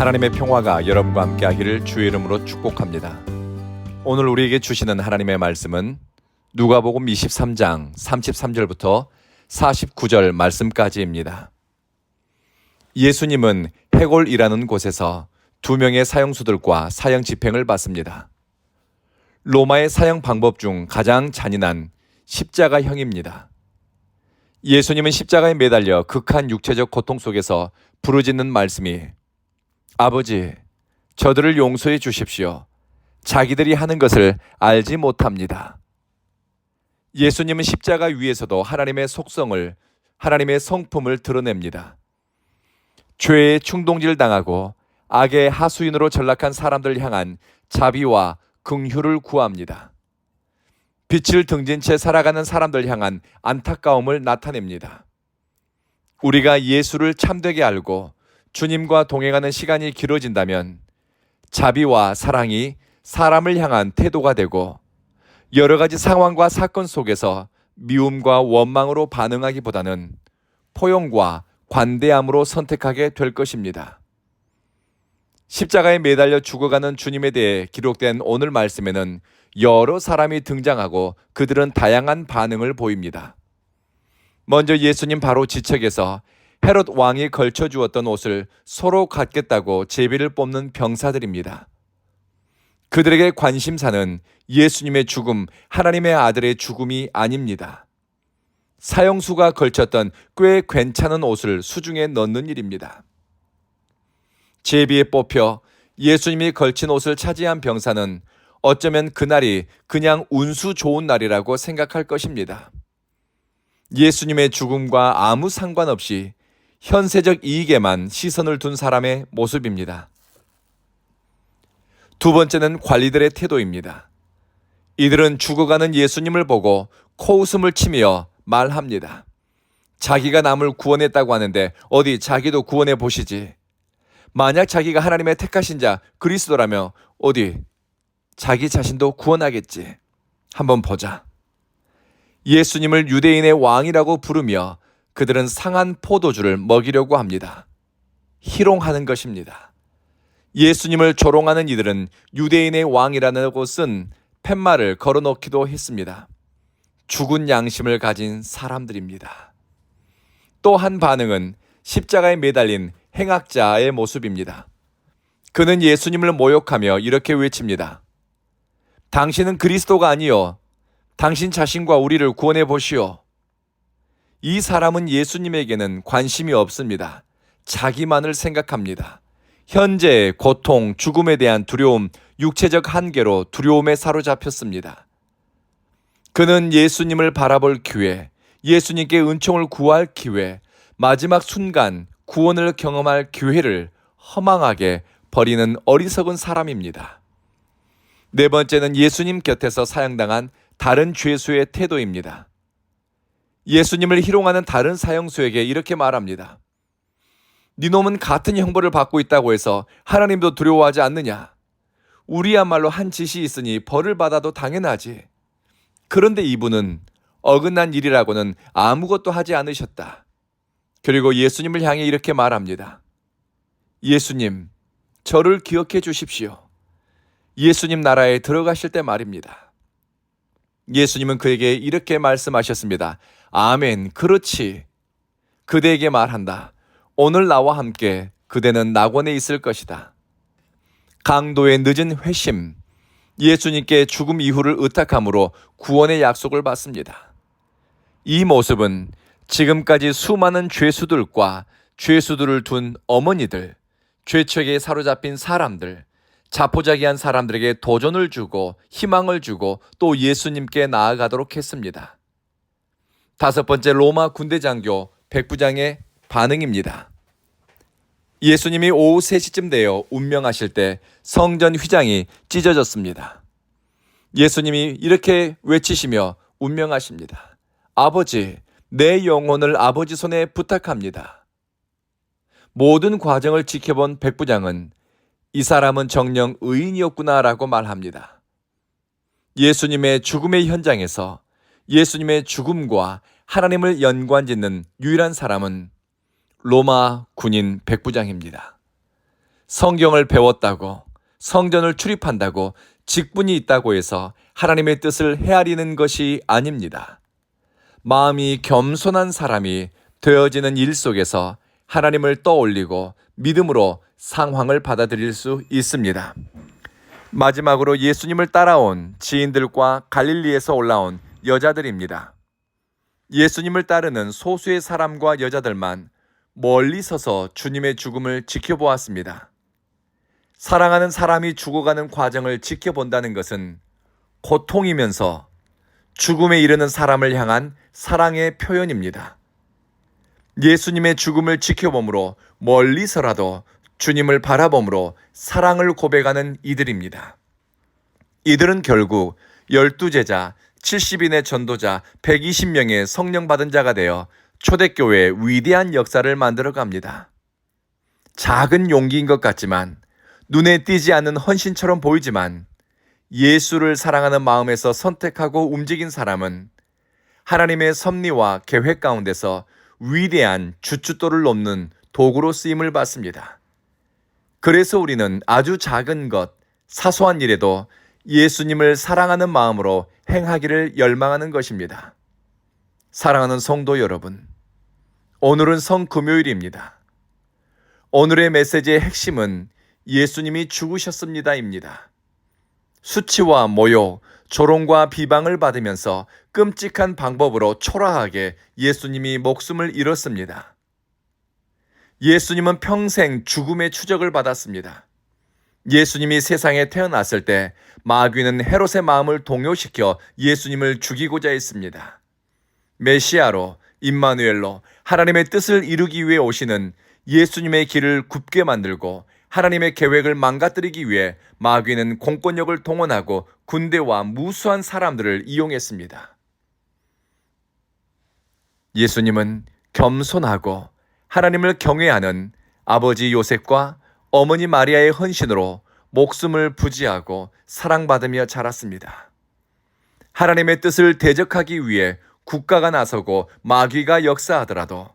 하나님의 평화가 여러분과 함께 하기를 주의 이름으로 축복합니다. 오늘 우리에게 주시는 하나님의 말씀은 누가복음 23장 33절부터 49절 말씀까지입니다. 예수님은 해골이라는 곳에서 2명의 사형수들과 사형 집행을 받습니다. 로마의 사형 방법 중 가장 잔인한 십자가형입니다. 예수님은 십자가에 매달려 극한 육체적 고통 속에서 부르짖는 말씀이 아버지, 저들을 용서해 주십시오. 자기들이 하는 것을 알지 못합니다. 예수님은 십자가 위에서도 하나님의 속성을, 하나님의 성품을 드러냅니다. 죄에 충동질 당하고 악의 하수인으로 전락한 사람들을 향한 자비와 긍휼을 구합니다. 빛을 등진 채 살아가는 사람들 향한 안타까움을 나타냅니다. 우리가 예수를 참되게 알고 주님과 동행하는 시간이 길어진다면 자비와 사랑이 사람을 향한 태도가 되고 여러 가지 상황과 사건 속에서 미움과 원망으로 반응하기보다는 포용과 관대함으로 선택하게 될 것입니다. 십자가에 매달려 죽어가는 주님에 대해 기록된 오늘 말씀에는 여러 사람이 등장하고 그들은 다양한 반응을 보입니다. 먼저 예수님 바로 지척에서 헤롯 왕이 걸쳐 주었던 옷을 서로 갖겠다고 제비를 뽑는 병사들입니다. 그들에게 관심사는 예수님의 죽음, 하나님의 아들의 죽음이 아닙니다. 사형수가 걸쳤던 꽤 괜찮은 옷을 수중에 넣는 일입니다. 제비에 뽑혀 예수님이 걸친 옷을 차지한 병사는 어쩌면 그날이 그냥 운수 좋은 날이라고 생각할 것입니다. 예수님의 죽음과 아무 상관없이 현세적 이익에만 시선을 둔 사람의 모습입니다. 두 번째는 관리들의 태도입니다. 이들은 죽어가는 예수님을 보고 코웃음을 치며 말합니다. 자기가 남을 구원했다고 하는데 어디 자기도 구원해 보시지. 만약 자기가 하나님의 택하신 자 그리스도라며 어디 자기 자신도 구원하겠지. 한번 보자. 예수님을 유대인의 왕이라고 부르며 그들은 상한 포도주를 먹이려고 합니다. 희롱하는 것입니다. 예수님을 조롱하는 이들은 유대인의 왕이라고 쓴 팻말을 걸어놓기도 했습니다. 죽은 양심을 가진 사람들입니다. 또 한 반응은 십자가에 매달린 행악자의 모습입니다. 그는 예수님을 모욕하며 이렇게 외칩니다. 당신은 그리스도가 아니요 당신 자신과 우리를 구원해 보시오. 이 사람은 예수님에게는 관심이 없습니다. 자기만을 생각합니다. 현재의 고통, 죽음에 대한 두려움, 육체적 한계로 두려움에 사로잡혔습니다. 그는 예수님을 바라볼 기회, 예수님께 은총을 구할 기회, 마지막 순간 구원을 경험할 기회를 허망하게 버리는 어리석은 사람입니다. 네 번째는 예수님 곁에서 사형당한 다른 죄수의 태도입니다. 예수님을 희롱하는 다른 사형수에게 이렇게 말합니다. 네 놈은 같은 형벌을 받고 있다고 해서 하나님도 두려워하지 않느냐? 우리야말로 한 짓이 있으니 벌을 받아도 당연하지. 그런데 이분은 어긋난 일이라고는 아무것도 하지 않으셨다. 그리고 예수님을 향해 이렇게 말합니다. 예수님, 저를 기억해 주십시오. 예수님 나라에 들어가실 때 말입니다. 예수님은 그에게 이렇게 말씀하셨습니다. 아멘, 그렇지. 그대에게 말한다. 오늘 나와 함께 그대는 낙원에 있을 것이다. 강도의 늦은 회심, 예수님께 죽음 이후를 의탁함으로 구원의 약속을 받습니다. 이 모습은 지금까지 수많은 죄수들과 죄수들을 둔 어머니들, 죄책에 사로잡힌 사람들, 자포자기한 사람들에게 도전을 주고 희망을 주고 또 예수님께 나아가도록 했습니다. 다섯 번째, 로마 군대 장교 백부장의 반응입니다. 예수님이 오후 3시쯤 되어 운명하실 때 성전 휘장이 찢어졌습니다. 예수님이 이렇게 외치시며 운명하십니다. 아버지, 내 영혼을 아버지 손에 부탁합니다. 모든 과정을 지켜본 백부장은 이 사람은 정녕 의인이었구나라고 말합니다. 예수님의 죽음의 현장에서 예수님의 죽음과 하나님을 연관짓는 유일한 사람은 로마 군인 백부장입니다. 성경을 배웠다고, 성전을 출입한다고, 직분이 있다고 해서 하나님의 뜻을 헤아리는 것이 아닙니다. 마음이 겸손한 사람이 되어지는 일 속에서 하나님을 떠올리고 믿음으로 상황을 받아들일 수 있습니다. 마지막으로 예수님을 따라온 지인들과 갈릴리에서 올라온 여자들입니다. 예수님을 따르는 소수의 사람과 여자들만 멀리 서서 주님의 죽음을 지켜보았습니다. 사랑하는 사람이 죽어가는 과정을 지켜본다는 것은 고통이면서 죽음에 이르는 사람을 향한 사랑의 표현입니다. 예수님의 죽음을 지켜봄으로 멀리서라도 주님을 바라봄으로 사랑을 고백하는 이들입니다. 이들은 결국 12제자, 70인의 전도자, 120명의 성령 받은 자가 되어 초대교회의 위대한 역사를 만들어 갑니다. 작은 용기인 것 같지만, 눈에 띄지 않는 헌신처럼 보이지만, 예수를 사랑하는 마음에서 선택하고 움직인 사람은 하나님의 섭리와 계획 가운데서 위대한 주춧돌을 넘는 도구로 쓰임을 받습니다. 그래서 우리는 아주 작은 것, 사소한 일에도 예수님을 사랑하는 마음으로 행하기를 열망하는 것입니다. 사랑하는 성도 여러분, 오늘은 성금요일입니다. 오늘의 메시지의 핵심은 예수님이 죽으셨습니다입니다. 수치와 모욕, 조롱과 비방을 받으면서 끔찍한 방법으로 초라하게 예수님이 목숨을 잃었습니다. 예수님은 평생 죽음의 추적을 받았습니다. 예수님이 세상에 태어났을 때 마귀는 헤롯의 마음을 동요시켜 예수님을 죽이고자 했습니다. 메시아로, 임마누엘로 하나님의 뜻을 이루기 위해 오시는 예수님의 길을 굽게 만들고 하나님의 계획을 망가뜨리기 위해 마귀는 공권력을 동원하고 군대와 무수한 사람들을 이용했습니다. 예수님은 겸손하고 하나님을 경외하는 아버지 요셉과 어머니 마리아의 헌신으로 목숨을 부지하고 사랑받으며 자랐습니다. 하나님의 뜻을 대적하기 위해 국가가 나서고 마귀가 역사하더라도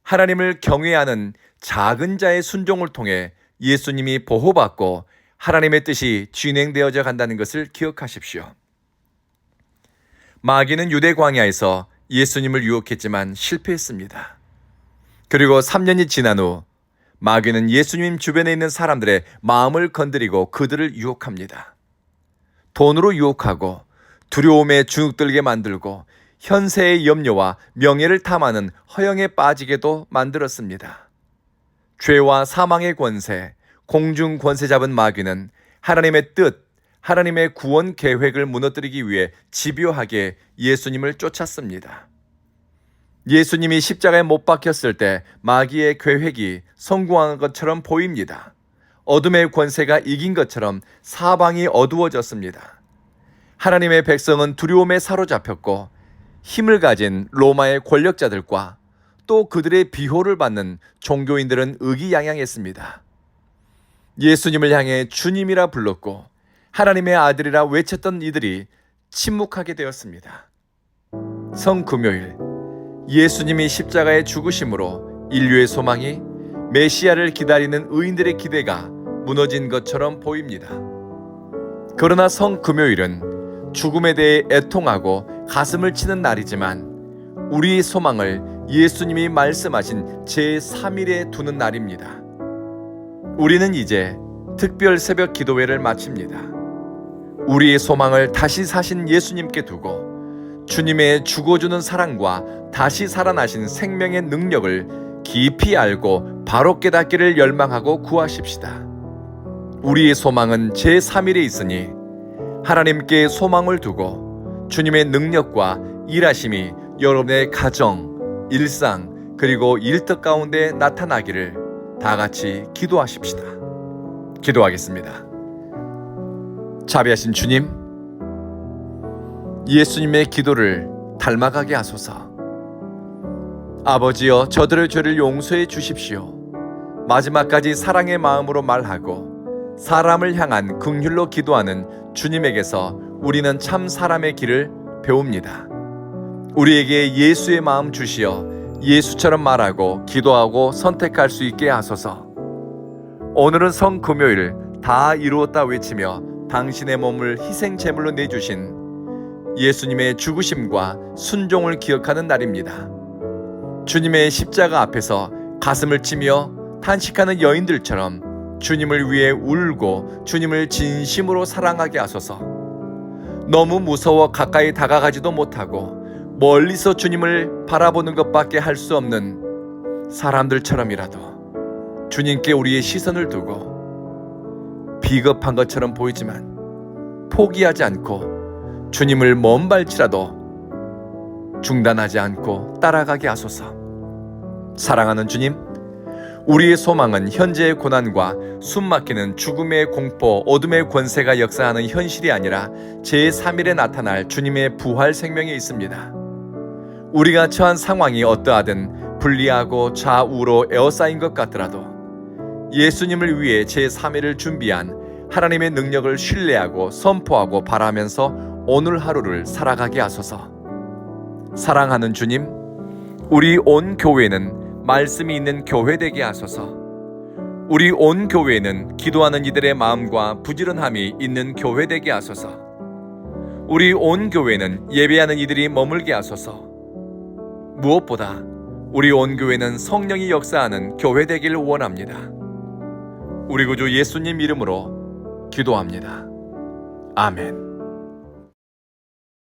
하나님을 경외하는 작은 자의 순종을 통해 예수님이 보호받고 하나님의 뜻이 진행되어져 간다는 것을 기억하십시오. 마귀는 유대 광야에서 예수님을 유혹했지만 실패했습니다. 그리고 3년이 지난 후 마귀는 예수님 주변에 있는 사람들의 마음을 건드리고 그들을 유혹합니다. 돈으로 유혹하고 두려움에 주눅들게 만들고 현세의 염려와 명예를 탐하는 허영에 빠지게도 만들었습니다. 죄와 사망의 권세, 공중 권세 잡은 마귀는 하나님의 뜻, 하나님의 구원 계획을 무너뜨리기 위해 집요하게 예수님을 쫓았습니다. 예수님이 십자가에 못 박혔을 때 마귀의 계획이 성공한 것처럼 보입니다. 어둠의 권세가 이긴 것처럼 사방이 어두워졌습니다. 하나님의 백성은 두려움에 사로잡혔고 힘을 가진 로마의 권력자들과 또 그들의 비호를 받는 종교인들은 의기양양했습니다. 예수님을 향해 주님이라 불렀고 하나님의 아들이라 외쳤던 이들이 침묵하게 되었습니다. 성금요일, 예수님이 십자가에 죽으심으로 인류의 소망이 메시아를 기다리는 의인들의 기대가 무너진 것처럼 보입니다. 그러나 성금요일은 죽음에 대해 애통하고 가슴을 치는 날이지만 우리의 소망을 예수님이 말씀하신 제3일에 두는 날입니다. 우리는 이제 특별 새벽 기도회를 마칩니다. 우리의 소망을 다시 사신 예수님께 두고 주님의 죽어주는 사랑과 다시 살아나신 생명의 능력을 깊이 알고 바로 깨닫기를 열망하고 구하십시다. 우리의 소망은 제3일에 있으니 하나님께 소망을 두고 주님의 능력과 일하심이 여러분의 가정, 일상, 그리고 일터 가운데 나타나기를 다 같이 기도하십시다. 기도하겠습니다. 자비하신 주님, 예수님의 기도를 닮아가게 하소서. 아버지여, 저들의 죄를 용서해 주십시오. 마지막까지 사랑의 마음으로 말하고 사람을 향한 긍휼로 기도하는 주님에게서 우리는 참 사람의 길을 배웁니다. 우리에게 예수의 마음 주시어 예수처럼 말하고 기도하고 선택할 수 있게 하소서. 오늘은 성금요일 다 이루었다 외치며 당신의 몸을 희생제물로 내주신 예수님의 죽으심과 순종을 기억하는 날입니다. 주님의 십자가 앞에서 가슴을 치며 탄식하는 여인들처럼 주님을 위해 울고 주님을 진심으로 사랑하게 하소서. 너무 무서워 가까이 다가가지도 못하고 멀리서 주님을 바라보는 것밖에 할 수 없는 사람들처럼이라도 주님께 우리의 시선을 두고 비겁한 것처럼 보이지만 포기하지 않고 주님을 먼 발치라도 중단하지 않고 따라가게 하소서. 사랑하는 주님, 우리의 소망은 현재의 고난과 숨막히는 죽음의 공포, 어둠의 권세가 역사하는 현실이 아니라 제3일에 나타날 주님의 부활 생명에 있습니다. 우리가 처한 상황이 어떠하든 불리하고 좌우로 에워싸인 것 같더라도 예수님을 위해 제3일을 준비한 하나님의 능력을 신뢰하고 선포하고 바라면서 오늘 하루를 살아가게 하소서. 사랑하는 주님, 우리 온 교회는 말씀이 있는 교회 되게 하소서. 우리 온 교회는 기도하는 이들의 마음과 부지런함이 있는 교회 되게 하소서. 우리 온 교회는 예배하는 이들이 머물게 하소서. 무엇보다 우리 온 교회는 성령이 역사하는 교회 되길 원합니다. 우리 구주 예수님 이름으로 기도합니다. 아멘.